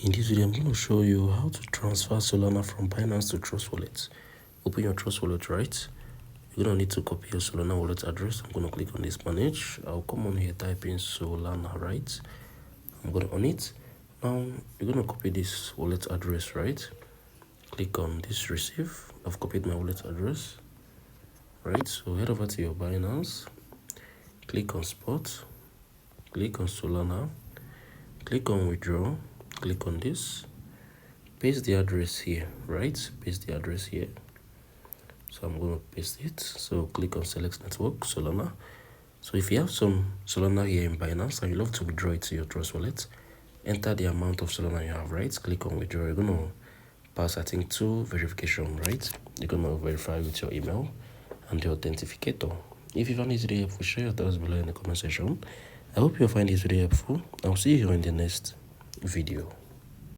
In this video, I'm going to show you how to transfer Solana from Binance to Trust Wallet. Open your Trust Wallet, right? You're going to need to copy your Solana wallet address. I'm going to click on this manage. I'll come on here, type in Solana, right? I'm going to on it. Now, you're going to copy this wallet address, right? Click on this receive. I've copied my wallet address, right? So head over to your Binance. Click on spot. Click on Solana. Click on withdraw. Click on this, paste the address here, right? Paste the address here. So I'm going to paste it. So click on select network, Solana. So if you have some Solana here in Binance and you love to withdraw it to your Trust Wallet, enter the amount of Solana you have, right? Click on withdraw. You're going to pass, I think, 2 verification, right? You're going to verify with your email and the authenticator. If you found this video helpful, share your thoughts below in the comment section. I hope you'll find this video helpful. I'll see you in the next video.